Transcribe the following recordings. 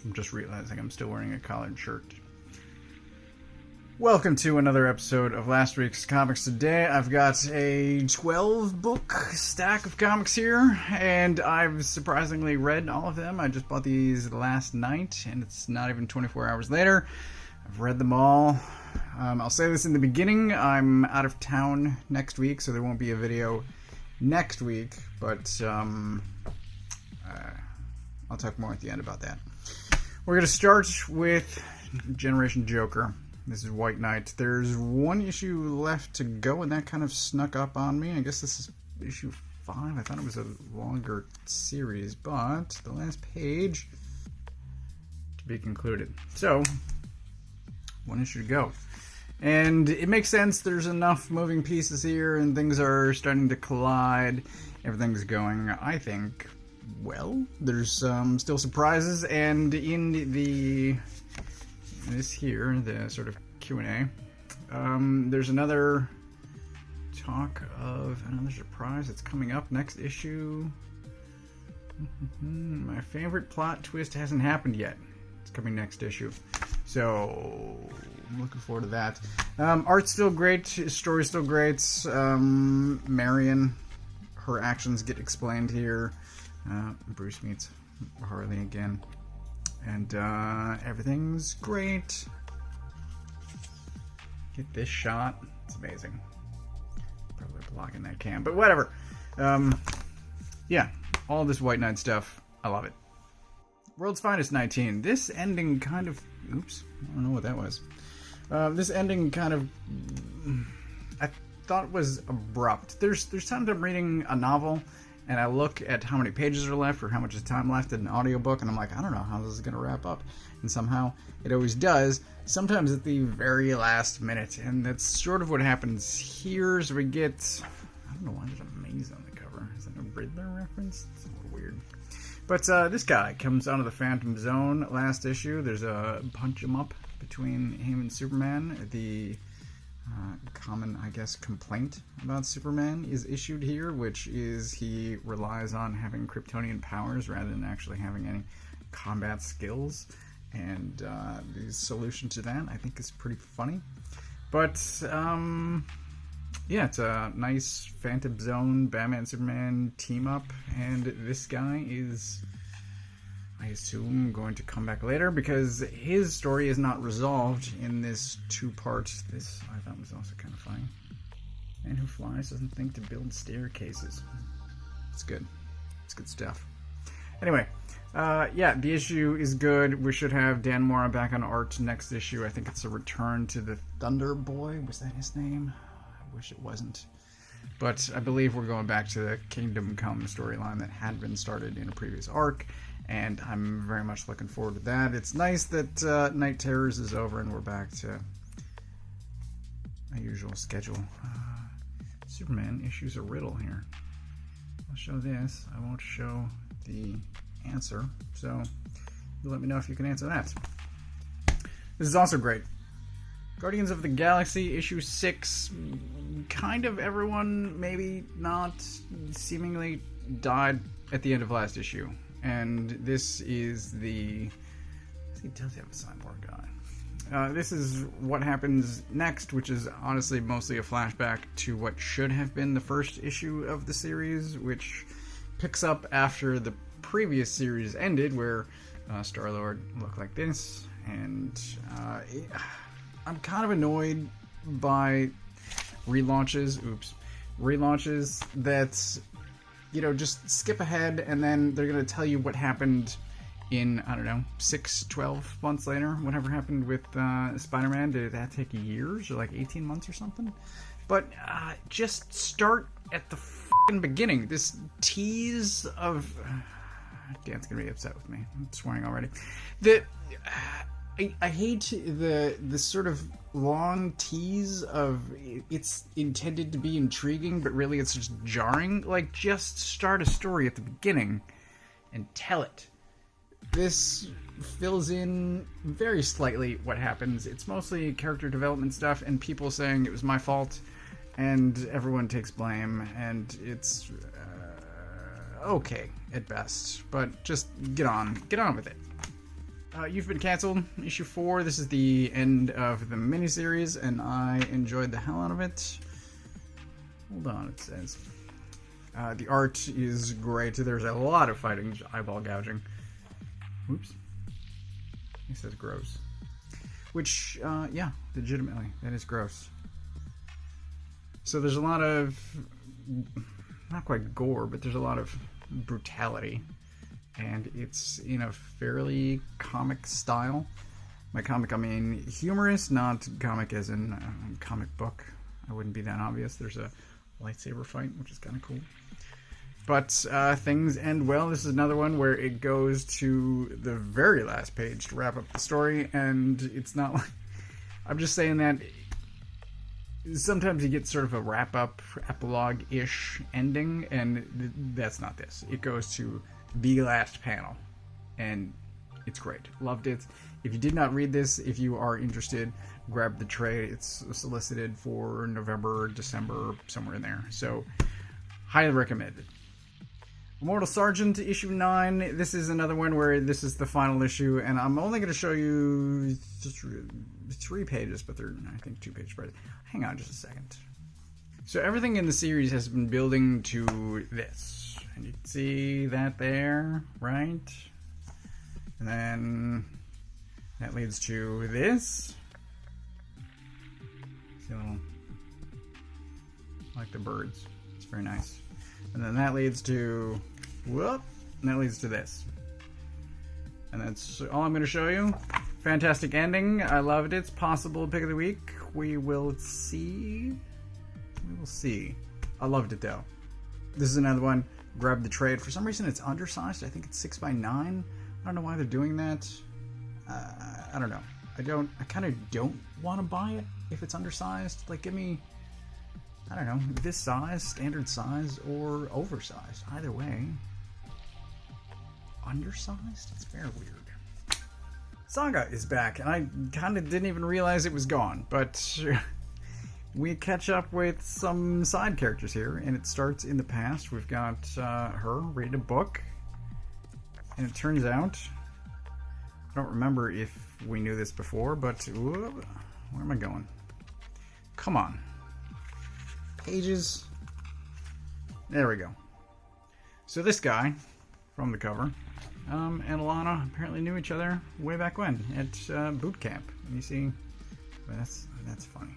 I'm just realizing I'm still wearing a collared shirt. Welcome to another episode of last week's Comics Today. I've got a 12-book stack of comics here, and I've surprisingly read all of them. I just bought these last night, and it's not even 24 hours later. I've read them all. I'll say this in the beginning. I'm out of town next week, so there won't be a video next week, but I'll talk more at the end about that. We're going to start with Generation Joker. This is White Knight. There's one issue left to go, and that kind of snuck up on me. I guess this is issue 5. I thought it was a longer series, but the last page to be concluded. So, one issue to go. And it makes sense. There's enough moving pieces here, and things are starting to collide. Everything's going, I think, well. There's still surprises, and in this here, the sort of Q&A, there's another talk of another surprise that's coming up next issue. My favorite plot twist hasn't happened yet. It's coming next issue. So, I'm looking forward to that. Art's still great. Story's still great. Marion, her actions get explained here. Bruce meets Harley again. And everything's great. Get this shot. It's amazing. Probably blocking that cam, but whatever. Yeah, all this White Knight stuff. I love it. World's Finest 19. This ending kind of... Oops. I don't know what that was. This ending kind of... I thought was abrupt. There's times I'm reading a novel and I look at how many pages are left or how much is time left in an audiobook, and I'm like, I don't know how this is going to wrap up. And somehow it always does, sometimes at the very last minute. And that's sort of what happens here. So we get... I don't know why there's a maze on the cover. Is that a Riddler reference? It's a little weird. But this guy comes out of the Phantom Zone last issue. There's a punch-em-up between him and Superman. The common, I guess, complaint about Superman is issued here, which is he relies on having Kryptonian powers rather than actually having any combat skills. And the solution to that, I think, is pretty funny. But, yeah, it's a nice Phantom Zone, Batman-Superman team-up, and this guy is, I assume, going to come back later, because his story is not resolved in this two-part. This, I thought, was also kind of funny. Man who flies doesn't think to build staircases. It's good. It's good stuff. Anyway, yeah, the issue is good. We should have Dan Mora back on art next issue. I think it's a return to the Thunder Boy. Was that his name? I wish it wasn't. But I believe we're going back to the Kingdom Come storyline that had been started in a previous arc, and I'm very much looking forward to that. It's nice that Night Terrors is over and we're back to my usual schedule. Superman issues a riddle here. I'll show this. I won't show the answer, so you let me know if you can answer that. This is also great. Guardians of the Galaxy, issue 6. Kind of everyone, maybe not, seemingly died at the end of last issue. And this is the... He does have a cyborg guy. This is what happens next, which is honestly mostly a flashback to what should have been the first issue of the series, which picks up after the previous series ended, where Star-Lord looked like this. And I'm kind of annoyed by relaunches that, you know, just skip ahead and then they're going to tell you what happened in, I don't know, 12 months later. Whatever happened with Spider-Man, did that take years or like 18 months or something? But just start at the fucking beginning. This tease of... Dan's going to be upset with me. I'm swearing already. I hate the sort of long tease of it's intended to be intriguing, but really it's just jarring. Like, just start a story at the beginning and tell it. This fills in very slightly what happens. It's mostly character development stuff and people saying it was my fault, and everyone takes blame, and it's okay at best. But just get on with it. You've Been Cancelled, issue 4. This is the end of the miniseries, and I enjoyed the hell out of it. Hold on, it says. The art is great. There's a lot of fighting, eyeball gouging. Oops. It says gross. Which, yeah, legitimately, that is gross. So there's a lot of, not quite gore, but there's a lot of brutality. And it's in a fairly comic style. By comic, I mean humorous, not comic as in comic book. I wouldn't be that obvious. There's a lightsaber fight, which is kind of cool. But things end well. This is another one where it goes to the very last page to wrap up the story, and it's not like... I'm just saying that sometimes you get sort of a wrap-up, epilogue-ish ending, and that's not this. It goes to the last panel, and it's great. Loved it. If you did not read this, if you are interested, grab the trade. It's solicited for November, December, somewhere in there. So, highly recommended. Immortal Sergeant, issue 9. This is another one where this is the final issue, and I'm only going to show you 3 pages, but they're, I think, 2 pages. Hang on just a second. So everything in the series has been building to this. And you can see that there, right? And then that leads to this. See a little, like the birds. It's very nice. And then that leads to, whoop, and that leads to this. And that's all I'm going to show you. Fantastic ending. I loved it. It's possible pick of the week. We will see. We will see. I loved it though. This is another one. Grab the trade. For some reason it's undersized. I think it's 6x9. I don't know why they're doing that. I don't know. I kind of don't want to buy it if it's undersized. Like, give me, I don't know, this size, standard size, or oversized. Either way. Undersized? It's very weird. Saga is back, and I kind of didn't even realize it was gone, but we catch up with some side characters here, and it starts in the past. We've got her reading a book, and it turns out, I don't remember if we knew this before, but where am I going? Come on. Pages. There we go. So this guy, from the cover, and Alana apparently knew each other way back when, at boot camp. And you see, well, that's funny.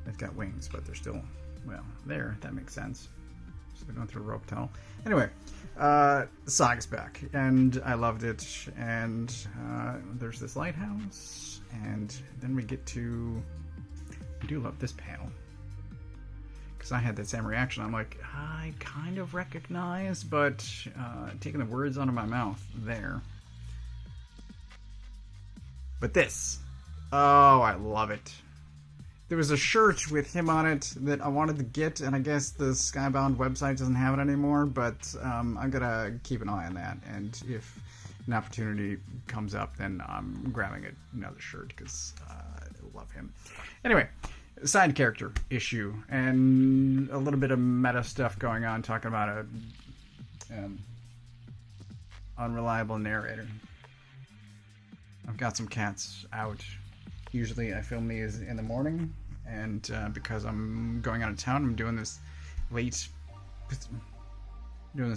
They've got wings, but they're still, well, there. That makes sense. So they're going through a rope tunnel. Anyway, Saga's back, and I loved it. And there's this lighthouse, and then we get to... I do love this panel. Because I had that same reaction. I'm like, I kind of recognize, but taking the words out of my mouth there. But this. Oh, I love it. There was a shirt with him on it that I wanted to get, and I guess the Skybound website doesn't have it anymore, but I'm going to keep an eye on that, and if an opportunity comes up, then I'm grabbing another shirt, because I love him. Anyway, side character issue, and a little bit of meta stuff going on, talking about a unreliable narrator. I've got some cats out. Usually I film these in the morning, and because I'm going out of town, I'm doing this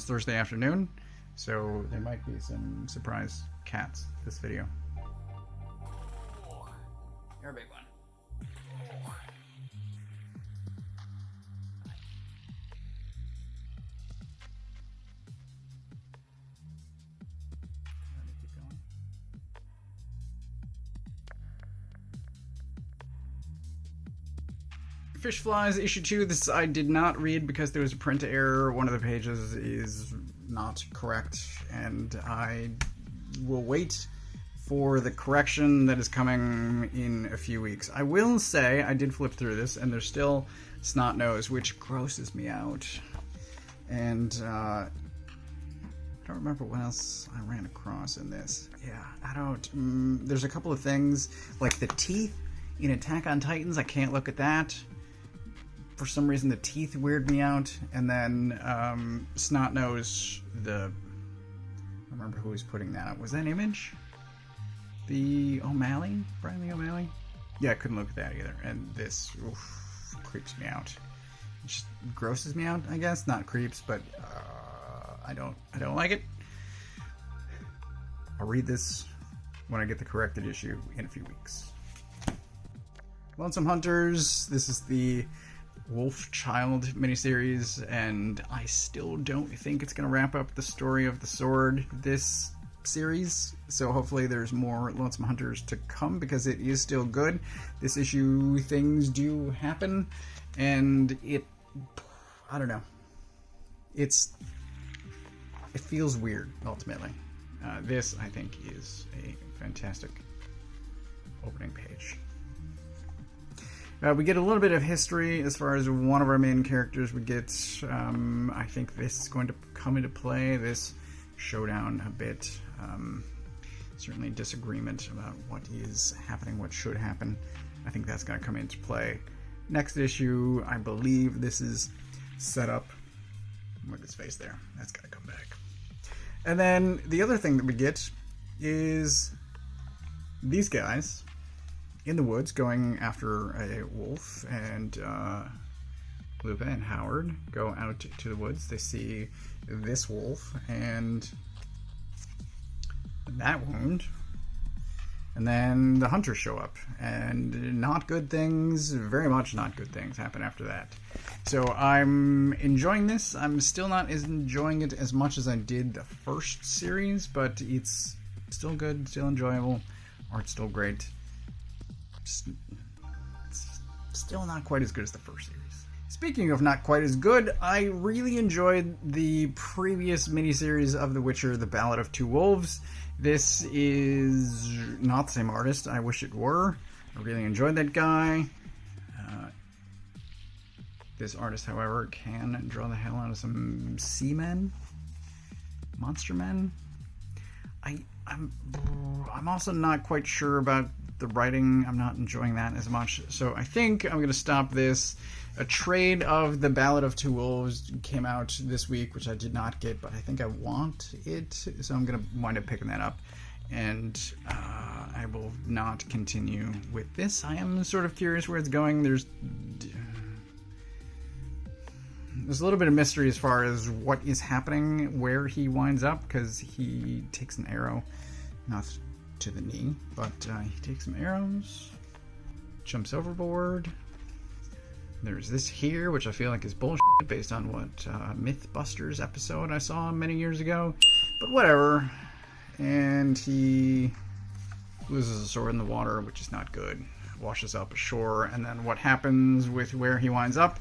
Thursday afternoon, so there might be some surprise cats this video. You're a big one. Fishflies, issue 2. This I did not read because there was a print error. One of the pages is not correct, and I will wait for the correction that is coming in a few weeks. I will say I did flip through this, and there's still snot nose, which grosses me out. And I don't remember what else I ran across in this. Yeah, I don't. There's a couple of things, like the teeth in Attack on Titans. I can't look at that. For some reason, the teeth weird me out. And then Snot Nose, the remember who was putting that up. Was that Image? The O'Malley? Brian Lee O'Malley? Yeah, I couldn't look at that either. And this creeps me out. It just grosses me out, I guess. Not creeps, but I don't like it. I'll read this when I get the corrected issue in a few weeks. Lonesome Hunters. This is the Wolf Child miniseries, and I still don't think it's going to wrap up the story of the sword this series. So hopefully there's more Lonesome Hunters to come, because it is still good. This issue, things do happen, and I don't know. It feels weird, ultimately. This, I think, is a fantastic opening page. We get a little bit of history as far as one of our main characters. We get, I think this is going to come into play, this showdown a bit. Certainly disagreement about what is happening, what should happen. I think that's going to come into play. Next issue, I believe this is set up. Look at his face there. That's got to come back. And then the other thing that we get is these guys in the woods going after a wolf, and Lupa and Howard go out to the woods. They see this wolf and that wound, and then the hunters show up, and not good things, very much not good things happen after that. So I'm enjoying this. I'm still not enjoying it as much as I did the first series, but it's still good, still enjoyable. Art's still great. It's still not quite as good as the first series. Speaking of not quite as good, I really enjoyed the previous miniseries of The Witcher, The Ballad of Two Wolves. This is not the same artist. I wish it were. I really enjoyed that guy. This artist, however, can draw the hell out of some seamen, monster men. I'm also not quite sure about the writing. I'm not enjoying that as much. So I think I'm going to stop this. A trade of The Ballad of Two Wolves came out this week, which I did not get, but I think I want it. So I'm going to wind up picking that up. And I will not continue with this. I am sort of curious where it's going. There's a little bit of mystery as far as what is happening, where he winds up, because he takes an arrow, not to the knee, but he takes some arrows, jumps overboard. There's this here, which I feel like is bullshit based on what Mythbusters episode I saw many years ago, but whatever. And he loses a sword in the water, which is not good. Washes up ashore, and then what happens with where he winds up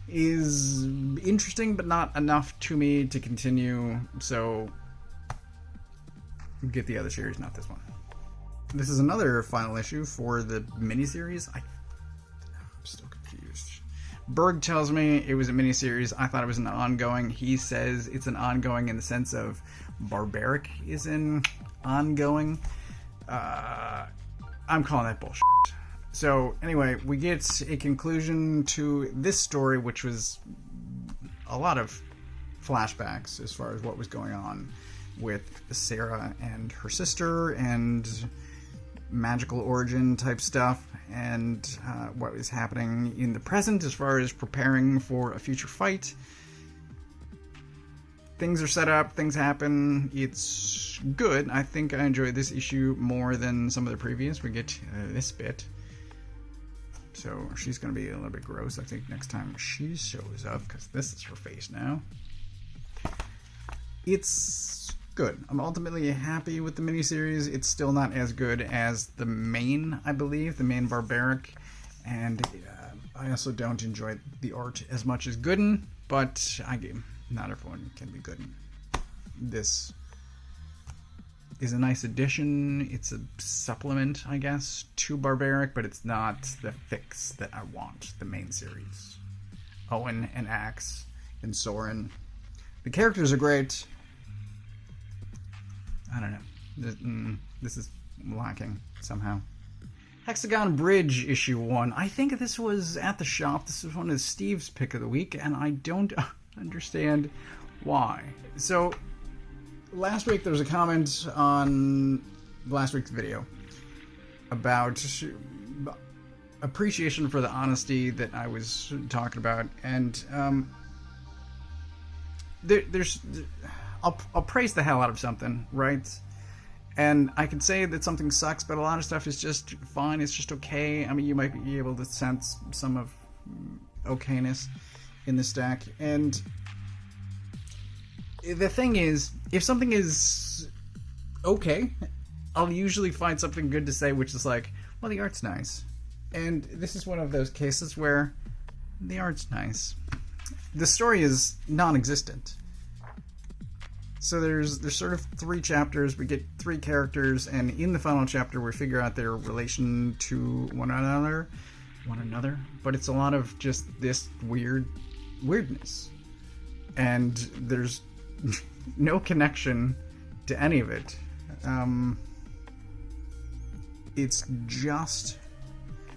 is interesting, but not enough to me to continue, so get the other series, not this one. This is another final issue for the miniseries. I'm still confused. Berg tells me it was a miniseries. I thought it was an ongoing. He says it's an ongoing in the sense of Barbaric is an ongoing. I'm calling that bullshit. So anyway, we get a conclusion to this story, which was a lot of flashbacks as far as what was going on with Sarah and her sister, and magical origin type stuff, and what is happening in the present as far as preparing for a future fight. Things are set up, things happen. It's good. I think I enjoyed this issue more than some of the previous. We get this bit. So she's going to be a little bit gross, I think, next time she shows up, because this is her face now. It's good. I'm ultimately happy with the miniseries. It's still not as good as the main, I believe, the main Barbaric. And I also don't enjoy the art as much as Gooden, but not everyone can be Gooden. This is a nice addition. It's a supplement, I guess, to Barbaric, but it's not the fix that I want, the main series. Owen and Axe and Soren. The characters are great. I don't know. This is lacking somehow. Hexagon Bridge issue 1. I think this was at the shop. This was one of Steve's pick of the week, and I don't understand why. So last week there was a comment on last week's video about appreciation for the honesty that I was talking about, and I'll praise the hell out of something, right? And I can say that something sucks, but a lot of stuff is just fine. It's just okay. I mean, you might be able to sense some of okayness in the stack. And the thing is, if something is okay, I'll usually find something good to say, which is like, well, the art's nice. And this is one of those cases where the art's nice. The story is non-existent. So there's sort of 3 chapters. We get 3 characters, and in the final chapter, we figure out their relation to one another. But it's a lot of just this weirdness, and there's no connection to any of it. It's just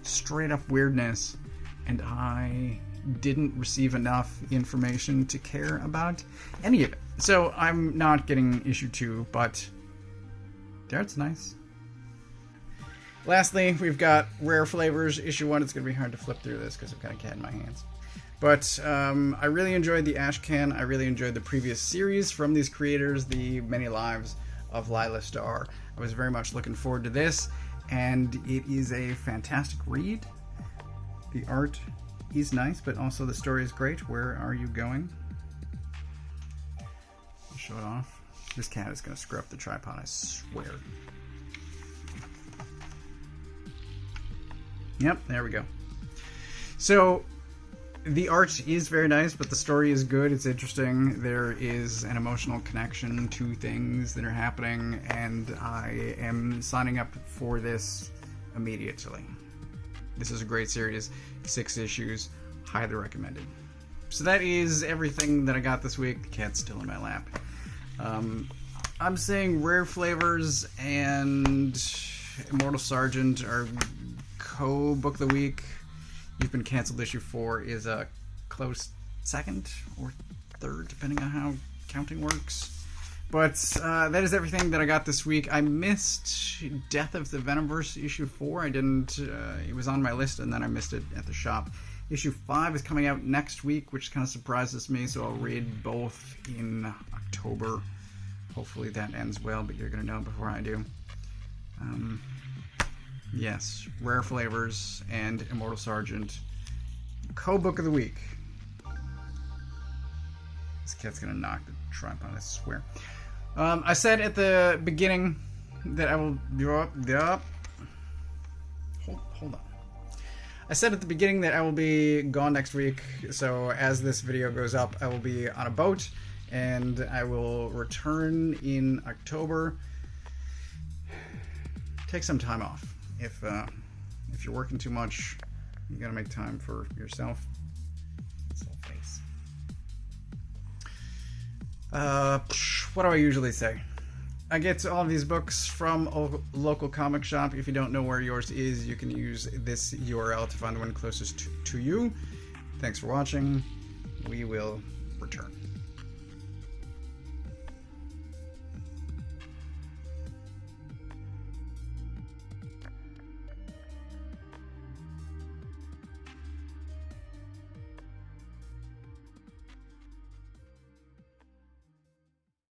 straight up weirdness, and I didn't receive enough information to care about any of it. So I'm not getting issue 2, but the art's nice. Lastly, we've got Rare Flavours issue 1. It's going to be hard to flip through this because I've got a cat in my hands. But I really enjoyed the Ash Can. I really enjoyed the previous series from these creators, The Many Lives of Lila Starr. I was very much looking forward to this, and it is a fantastic read. The art is nice, but also the story is great. Where are you going? I'll show it off. This cat is going to screw up the tripod, I swear. Yep, there we go. So, the art is very nice, but the story is good. It's interesting. There is an emotional connection to things that are happening, and I am signing up for this immediately. This is a great series. 6 issues. Highly recommended. So that is everything that I got this week. The cat's still in my lap. I'm saying Rare Flavours and Immortal Sergeant are co-book of the week. You've Been Cancelled issue 4 is a close second or third, depending on how counting works. But that is everything that I got this week. I missed Death of the Venomverse issue 4. I didn't. It was on my list, and then I missed it at the shop. Issue 5 is coming out next week, which kind of surprises me, so I'll read both in October. Hopefully that ends well, but you're going to know before I do. Yes, Rare Flavours and Immortal Sergeant. Co-book of the week. This cat's going to knock the tripod, I swear. I said at the beginning that I will... Hold on. I said at the beginning that I will be gone next week, so as this video goes up, I will be on a boat, and I will return in October. Take some time off. If you're working too much, you gotta make time for yourself. This whole face. What do I usually say? I get all of these books from a local comic shop. If you don't know where yours is, you can use this URL to find the one closest to you. Thanks for watching. We will return.